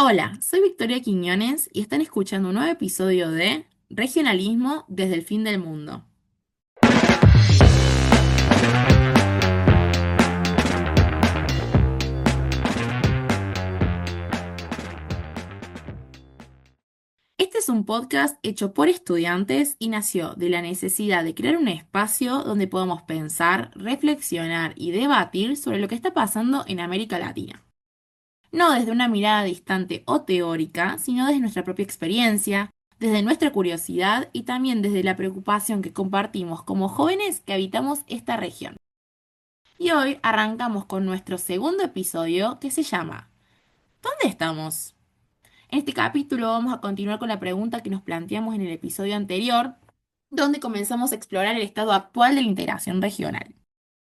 Hola, soy Victoria Quiñones y están escuchando un nuevo episodio de Regionalismo desde el fin del mundo. Este es un podcast hecho por estudiantes y nació de la necesidad de crear un espacio donde podamos pensar, reflexionar y debatir sobre lo que está pasando en América Latina. No desde una mirada distante o teórica, sino desde nuestra propia experiencia, desde nuestra curiosidad y también desde la preocupación que compartimos como jóvenes que habitamos esta región. Y hoy arrancamos con nuestro segundo episodio que se llama ¿Dónde estamos? En este capítulo vamos a continuar con la pregunta que nos planteamos en el episodio anterior, donde comenzamos a explorar el estado actual de la integración regional.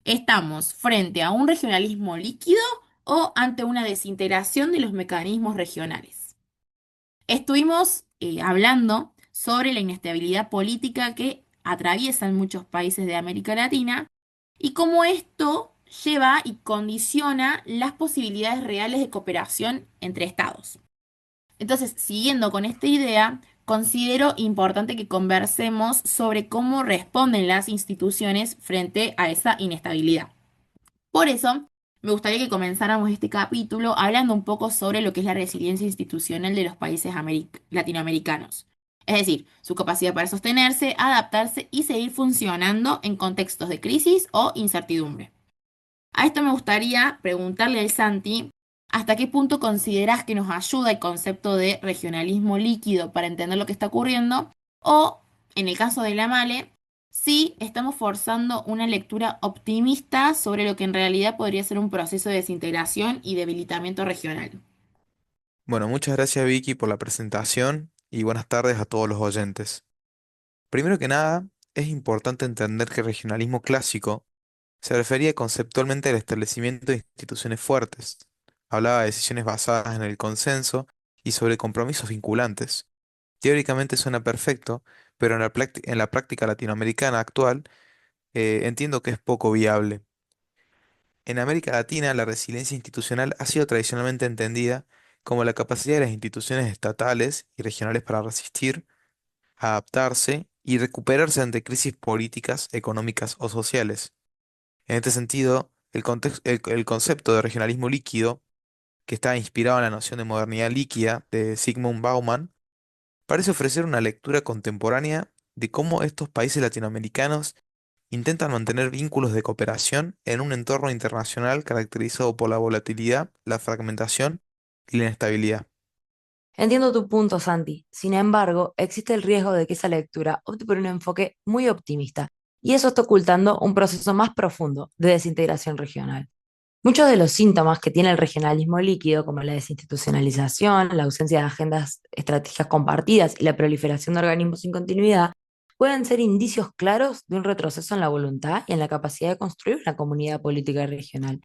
¿Estamos frente a un regionalismo líquido o ante una desintegración de los mecanismos regionales? Estuvimos hablando sobre la inestabilidad política que atraviesan muchos países de América Latina y cómo esto lleva y condiciona las posibilidades reales de cooperación entre estados. Entonces, siguiendo con esta idea, considero importante que conversemos sobre cómo responden las instituciones frente a esa inestabilidad. Por eso, me gustaría que comenzáramos este capítulo hablando un poco sobre lo que es la resiliencia institucional de los países latinoamericanos. Es decir, su capacidad para sostenerse, adaptarse y seguir funcionando en contextos de crisis o incertidumbre. A esto me gustaría preguntarle al Santi, ¿hasta qué punto consideras que nos ayuda el concepto de regionalismo líquido para entender lo que está ocurriendo? O, en el caso de la Male, si estamos forzando una lectura optimista sobre lo que en realidad podría ser un proceso de desintegración y debilitamiento regional. Bueno, muchas gracias Vicky por la presentación y buenas tardes a todos los oyentes. Primero que nada, es importante entender que el regionalismo clásico se refería conceptualmente al establecimiento de instituciones fuertes. Hablaba de decisiones basadas en el consenso y sobre compromisos vinculantes. Teóricamente suena perfecto, pero en la práctica latinoamericana actual entiendo que es poco viable. En América Latina, la resiliencia institucional ha sido tradicionalmente entendida como la capacidad de las instituciones estatales y regionales para resistir, adaptarse y recuperarse ante crisis políticas, económicas o sociales. En este sentido, el concepto de regionalismo líquido, que está inspirado en la noción de modernidad líquida de Zygmunt Bauman, parece ofrecer una lectura contemporánea de cómo estos países latinoamericanos intentan mantener vínculos de cooperación en un entorno internacional caracterizado por la volatilidad, la fragmentación y la inestabilidad. Entiendo tu punto, Santi. Sin embargo, existe el riesgo de que esa lectura opte por un enfoque muy optimista, y eso está ocultando un proceso más profundo de desintegración regional. Muchos de los síntomas que tiene el regionalismo líquido, como la desinstitucionalización, la ausencia de agendas estratégicas compartidas y la proliferación de organismos sin continuidad, pueden ser indicios claros de un retroceso en la voluntad y en la capacidad de construir una comunidad política regional.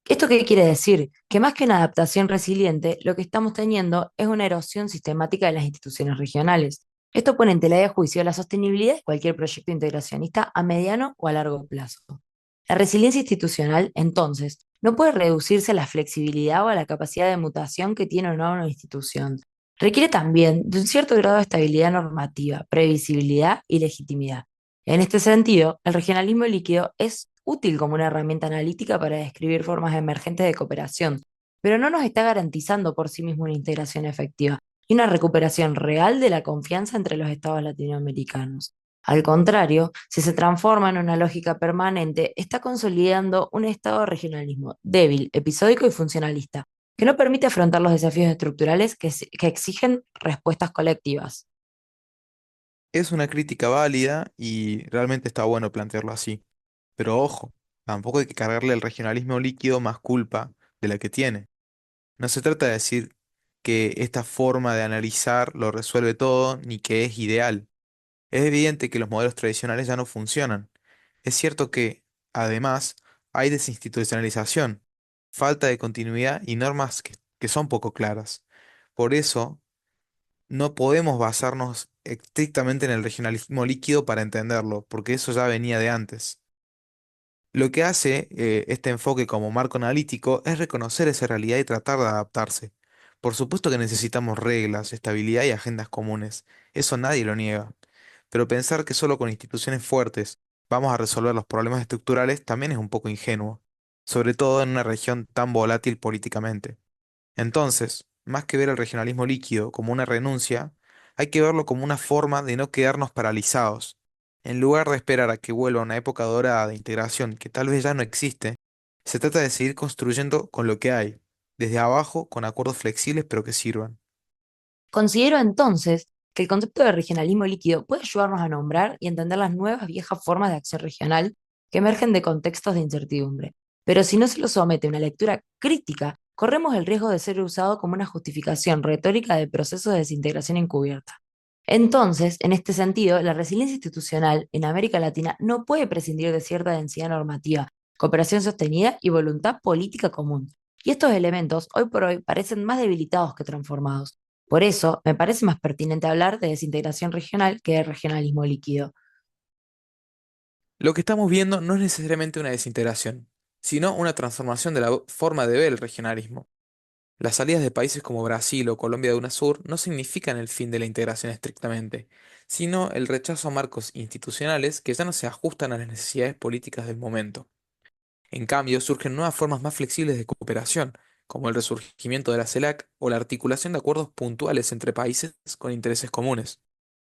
¿Esto qué quiere decir? Que más que una adaptación resiliente, lo que estamos teniendo es una erosión sistemática de las instituciones regionales. Esto pone en tela de juicio la sostenibilidad de cualquier proyecto integracionista a mediano o a largo plazo. La resiliencia institucional, entonces, no puede reducirse a la flexibilidad o a la capacidad de mutación que tiene o no una institución. Requiere también de un cierto grado de estabilidad normativa, previsibilidad y legitimidad. En este sentido, el regionalismo líquido es útil como una herramienta analítica para describir formas emergentes de cooperación, pero no nos está garantizando por sí mismo una integración efectiva y una recuperación real de la confianza entre los estados latinoamericanos. Al contrario, si se transforma en una lógica permanente, está consolidando un estado de regionalismo débil, episódico y funcionalista, que no permite afrontar los desafíos estructurales que exigen respuestas colectivas. Es una crítica válida y realmente está bueno plantearlo así. Pero ojo, tampoco hay que cargarle al regionalismo líquido más culpa de la que tiene. No se trata de decir que esta forma de analizar lo resuelve todo ni que es ideal. Es evidente que los modelos tradicionales ya no funcionan. Es cierto que, además, hay desinstitucionalización, falta de continuidad y normas que son poco claras. Por eso, no podemos basarnos estrictamente en el regionalismo líquido para entenderlo, porque eso ya venía de antes. Lo que hace este enfoque como marco analítico es reconocer esa realidad y tratar de adaptarse. Por supuesto que necesitamos reglas, estabilidad y agendas comunes, eso nadie lo niega, pero pensar que solo con instituciones fuertes vamos a resolver los problemas estructurales también es un poco ingenuo, sobre todo en una región tan volátil políticamente. Entonces, más que ver el regionalismo líquido como una renuncia, hay que verlo como una forma de no quedarnos paralizados. En lugar de esperar a que vuelva una época dorada de integración que tal vez ya no existe, se trata de seguir construyendo con lo que hay, desde abajo, con acuerdos flexibles pero que sirvan. Considero entonces que el concepto de regionalismo líquido puede ayudarnos a nombrar y entender las nuevas viejas formas de acción regional que emergen de contextos de incertidumbre. Pero si no se lo somete a una lectura crítica, corremos el riesgo de ser usado como una justificación retórica de procesos de desintegración encubierta. Entonces, en este sentido, la resiliencia institucional en América Latina no puede prescindir de cierta densidad normativa, cooperación sostenida y voluntad política común. Y estos elementos hoy por hoy parecen más debilitados que transformados. Por eso, me parece más pertinente hablar de desintegración regional que de regionalismo líquido. Lo que estamos viendo no es necesariamente una desintegración, sino una transformación de la forma de ver el regionalismo. Las salidas de países como Brasil o Colombia de UNASUR no significan el fin de la integración estrictamente, sino el rechazo a marcos institucionales que ya no se ajustan a las necesidades políticas del momento. En cambio, surgen nuevas formas más flexibles de cooperación, como el resurgimiento de la CELAC o la articulación de acuerdos puntuales entre países con intereses comunes.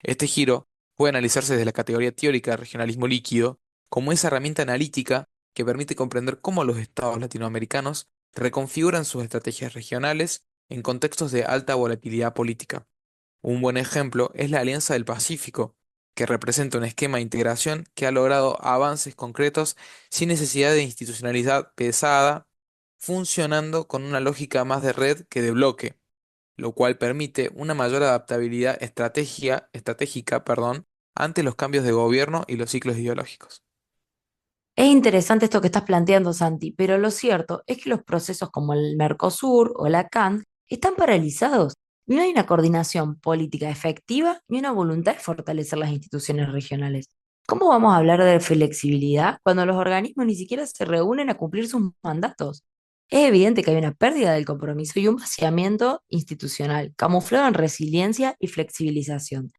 Este giro puede analizarse desde la categoría teórica de regionalismo líquido como esa herramienta analítica que permite comprender cómo los estados latinoamericanos reconfiguran sus estrategias regionales en contextos de alta volatilidad política. Un buen ejemplo es la Alianza del Pacífico, que representa un esquema de integración que ha logrado avances concretos sin necesidad de institucionalidad pesada, funcionando con una lógica más de red que de bloque, lo cual permite una mayor adaptabilidad estratégica, ante los cambios de gobierno y los ciclos ideológicos. Es interesante esto que estás planteando, Santi, pero lo cierto es que los procesos como el Mercosur o la CAN están paralizados. No hay una coordinación política efectiva ni una voluntad de fortalecer las instituciones regionales. ¿Cómo vamos a hablar de flexibilidad cuando los organismos ni siquiera se reúnen a cumplir sus mandatos? Es evidente que hay una pérdida del compromiso y un vaciamiento institucional, camuflado en resiliencia y flexibilización.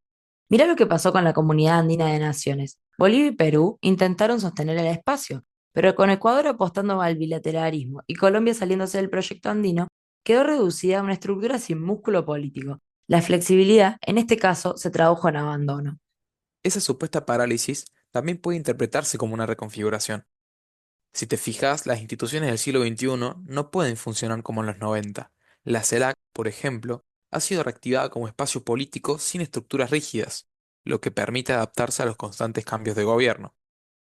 Mirá lo que pasó con la Comunidad Andina de Naciones. Bolivia y Perú intentaron sostener el espacio, pero con Ecuador apostando al bilateralismo y Colombia saliéndose del proyecto andino, quedó reducida a una estructura sin músculo político. La flexibilidad, en este caso, se tradujo en abandono. Esa supuesta parálisis también puede interpretarse como una reconfiguración. Si te fijas, las instituciones del siglo XXI no pueden funcionar como en los 90. La CELAC, por ejemplo, ha sido reactivada como espacio político sin estructuras rígidas, lo que permite adaptarse a los constantes cambios de gobierno.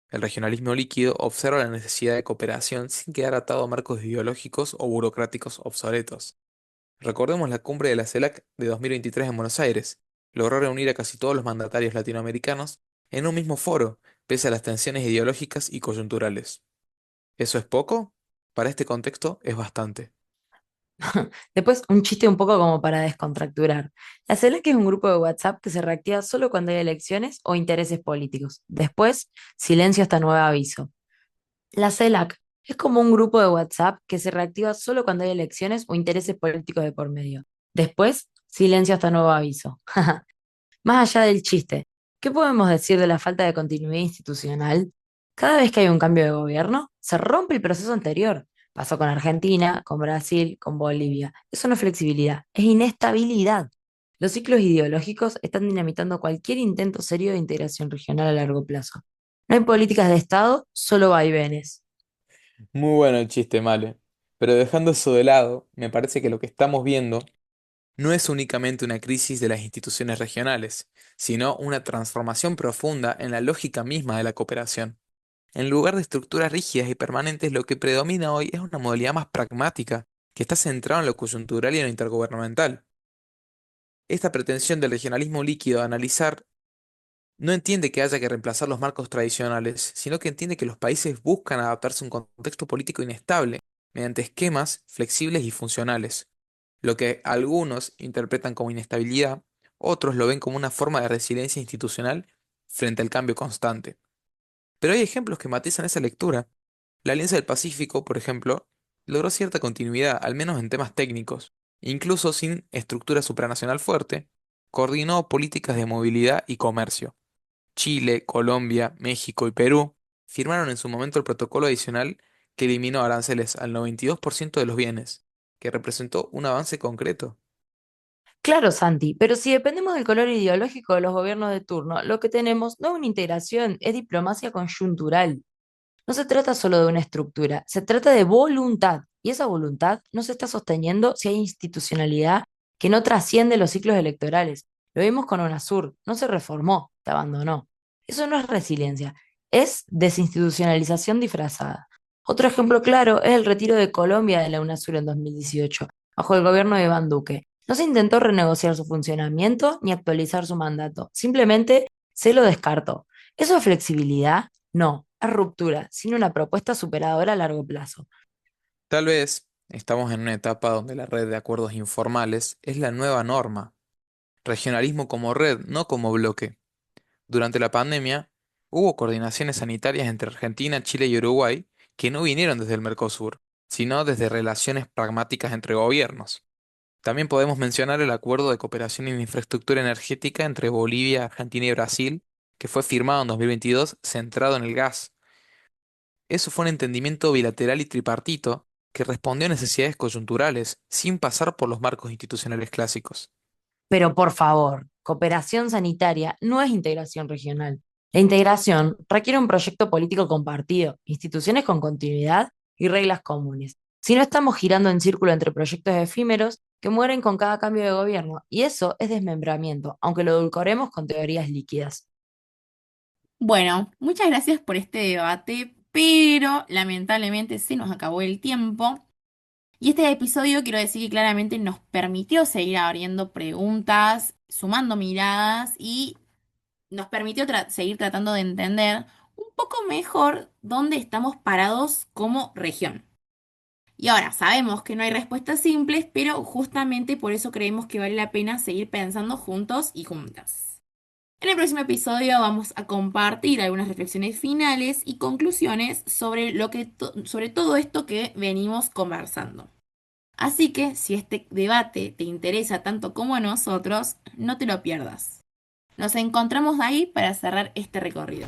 El regionalismo líquido observa la necesidad de cooperación sin quedar atado a marcos ideológicos o burocráticos obsoletos. Recordemos la cumbre de la CELAC de 2023 en Buenos Aires. Logró reunir a casi todos los mandatarios latinoamericanos en un mismo foro, pese a las tensiones ideológicas y coyunturales. ¿Eso es poco? Para este contexto es bastante. Después, un chiste un poco como para descontracturar. La CELAC es un grupo de WhatsApp que se reactiva solo cuando hay elecciones o intereses políticos. Después, silencio hasta nuevo aviso. La CELAC es como un grupo de WhatsApp que se reactiva solo cuando hay elecciones o intereses políticos de por medio. Después, silencio hasta nuevo aviso. Más allá del chiste, ¿qué podemos decir de la falta de continuidad institucional? Cada vez que hay un cambio de gobierno, se rompe el proceso anterior. Pasó con Argentina, con Brasil, con Bolivia. Eso no es flexibilidad, es inestabilidad. Los ciclos ideológicos están dinamitando cualquier intento serio de integración regional a largo plazo. No hay políticas de Estado, solo vaivenes. Muy bueno el chiste, Male. Pero dejando eso de lado, me parece que lo que estamos viendo no es únicamente una crisis de las instituciones regionales, sino una transformación profunda en la lógica misma de la cooperación. En lugar de estructuras rígidas y permanentes, lo que predomina hoy es una modalidad más pragmática, que está centrada en lo coyuntural y en lo intergubernamental. Esta pretensión del regionalismo líquido de analizar no entiende que haya que reemplazar los marcos tradicionales, sino que entiende que los países buscan adaptarse a un contexto político inestable mediante esquemas flexibles y funcionales. Lo que algunos interpretan como inestabilidad, otros lo ven como una forma de resiliencia institucional frente al cambio constante. Pero hay ejemplos que matizan esa lectura. La Alianza del Pacífico, por ejemplo, logró cierta continuidad, al menos en temas técnicos. Incluso sin estructura supranacional fuerte, coordinó políticas de movilidad y comercio. Chile, Colombia, México y Perú firmaron en su momento el protocolo adicional que eliminó aranceles al 92% de los bienes, que representó un avance concreto. Claro, Santi, pero si dependemos del color ideológico de los gobiernos de turno, lo que tenemos no es una integración, es diplomacia coyuntural. No se trata solo de una estructura, se trata de voluntad. Y esa voluntad no se está sosteniendo si hay institucionalidad que no trasciende los ciclos electorales. Lo vimos con UNASUR, no se reformó, se abandonó. Eso no es resiliencia, es desinstitucionalización disfrazada. Otro ejemplo claro es el retiro de Colombia de la UNASUR en 2018, bajo el gobierno de Iván Duque. No se intentó renegociar su funcionamiento ni actualizar su mandato, simplemente se lo descartó. ¿Eso es flexibilidad? No, es ruptura, sin una propuesta superadora a largo plazo. Tal vez estamos en una etapa donde la red de acuerdos informales es la nueva norma. Regionalismo como red, no como bloque. Durante la pandemia, hubo coordinaciones sanitarias entre Argentina, Chile y Uruguay que no vinieron desde el Mercosur, sino desde relaciones pragmáticas entre gobiernos. También podemos mencionar el acuerdo de cooperación en infraestructura energética entre Bolivia, Argentina y Brasil, que fue firmado en 2022 centrado en el gas. Eso fue un entendimiento bilateral y tripartito que respondió a necesidades coyunturales, sin pasar por los marcos institucionales clásicos. Pero por favor, cooperación sanitaria no es integración regional. La integración requiere un proyecto político compartido, instituciones con continuidad y reglas comunes. Si no estamos girando en círculo entre proyectos efímeros que mueren con cada cambio de gobierno, y eso es desmembramiento, aunque lo edulcoremos con teorías líquidas. Bueno, muchas gracias por este debate, pero lamentablemente se nos acabó el tiempo. Y este episodio, quiero decir que claramente nos permitió seguir abriendo preguntas, sumando miradas y nos permitió seguir tratando de entender un poco mejor dónde estamos parados como región. Y ahora, sabemos que no hay respuestas simples, pero justamente por eso creemos que vale la pena seguir pensando juntos y juntas. En el próximo episodio vamos a compartir algunas reflexiones finales y conclusiones sobre sobre todo esto que venimos conversando. Así que si este debate te interesa tanto como a nosotros, no te lo pierdas. Nos encontramos ahí para cerrar este recorrido.